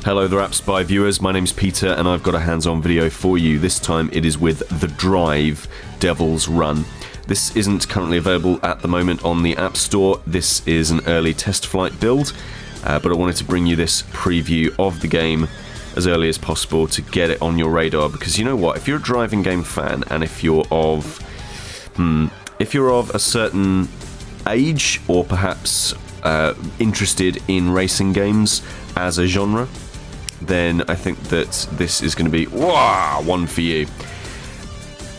Hello there App Spy viewers, my name's Peter and I've got a hands-on video for you. This time it is with The Drive Devil's Run. This isn't currently available at the moment on the App Store. This is an early test flight build, but I wanted to bring you this preview of the game as early as possible to get it on your radar, because you know what, if you're a driving game fan and if you're of a certain age or perhaps interested in racing games as a genre, then I think that this is going to be one for you.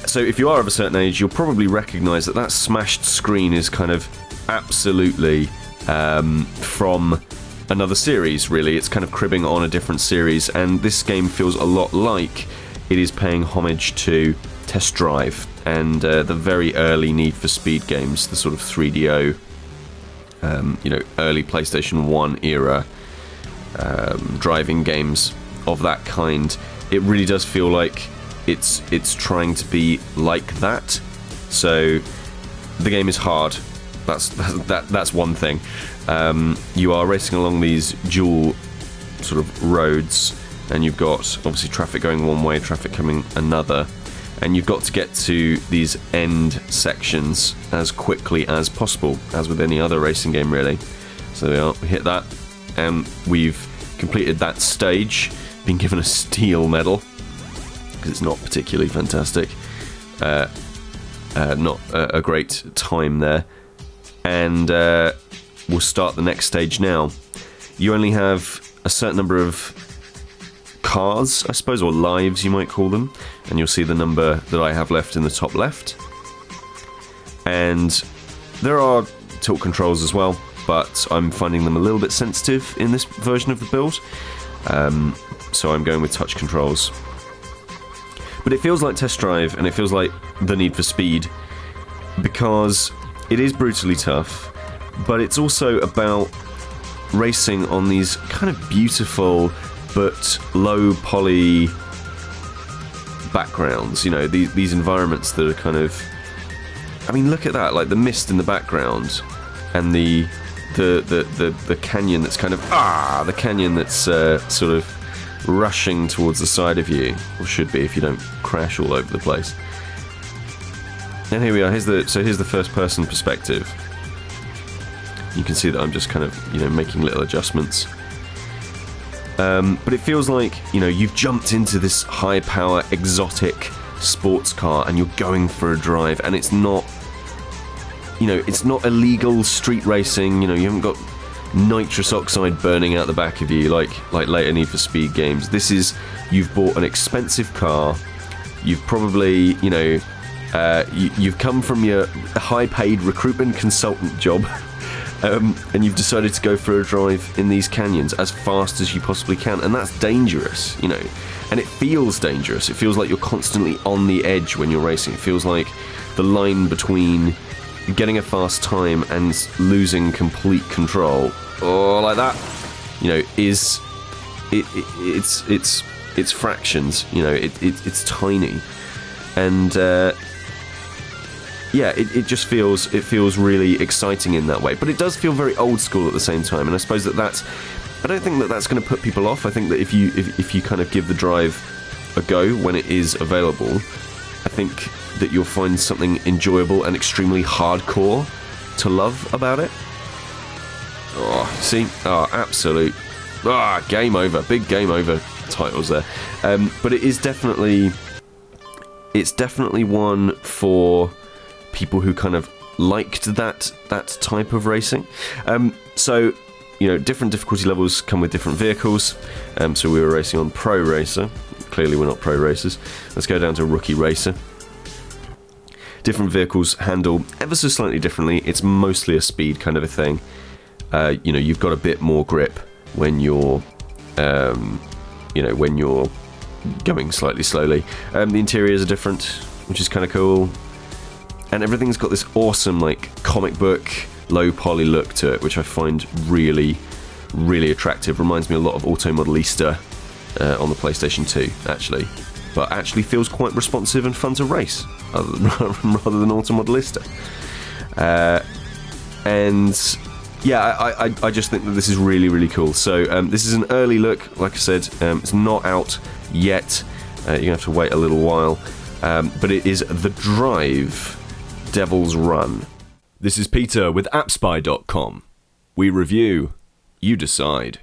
So if you are of a certain age, you'll probably recognise that that smashed screen is kind of absolutely from another series, really. It's kind of cribbing on a different series, and this game feels a lot like it is paying homage to Test Drive and the very early Need for Speed games, the sort of 3DO, early PlayStation 1 era driving games of that kind. It really does feel like it's trying to be like that. So the game is hard. That's one thing. You are racing along these dual sort of roads, and you've got obviously traffic going one way, traffic coming another, and you've got to get to these end sections as quickly as possible, as with any other racing game really. So we hit that, and we've completed that stage, been given a steel medal because it's not particularly fantastic, not a great time there, and we'll start the next stage now. You only have a certain number of cars, I suppose, or lives you might call them, and you'll see the number that I have left in the top left. And there are tilt controls as well, but I'm finding them a little bit sensitive in this version of the build, so I'm going with touch controls. But it feels like Test Drive, and it feels like the Need for Speed, because it is brutally tough, but it's also about racing on these kind of beautiful but low poly backgrounds, you know, these environments that are kind of, I mean, look at that, like the mist in the background, and the canyon that's kind of the canyon that's sort of rushing towards the side of you, or should be if you don't crash all over the place. And here we are. Here's the first person perspective. You can see that I'm just kind of, making little adjustments. But it feels like, you've jumped into this high power exotic sports car and you're going for a drive, and it's not illegal street racing. You haven't got nitrous oxide burning out the back of you like later Need for Speed games. This is, you've bought an expensive car, you've probably, you've come from your high-paid recruitment consultant job, and you've decided to go for a drive in these canyons as fast as you possibly can, and that's dangerous, and it feels dangerous. It feels like you're constantly on the edge when you're racing. It feels like the line between getting a fast time and losing complete control, or like that, is it's fractions. It's tiny, and it just feels really exciting in that way. But it does feel very old school at the same time, and I suppose I don't think that's going to put people off. I think that if you kind of give the drive a go when it is available, I think that you'll find something enjoyable and extremely hardcore to love about it. Absolute game over, big game over titles there. But it's definitely one for people who kind of liked that type of racing. So different difficulty levels come with different vehicles. So we were racing on Pro Racer. Clearly we're not pro racers. Let's go down to Rookie Racer. Different vehicles handle ever so slightly differently. It's mostly a speed kind of a thing. You've got a bit more grip when you're when you're going slightly slowly. The interiors are different, which is kind of cool, and everything's got this awesome comic book low poly look to it, which I find really, really attractive. Reminds me a lot of Auto Modelista on the PlayStation 2, actually, but actually feels quite responsive and fun to race rather than Auto Modelista. And I just think that this is really, really cool. So this is an early look. Like I said, it's not out yet. You're going to have to wait a little while. But it is The Drive, Devil's Run. This is Peter with AppSpy.com. We review, you decide.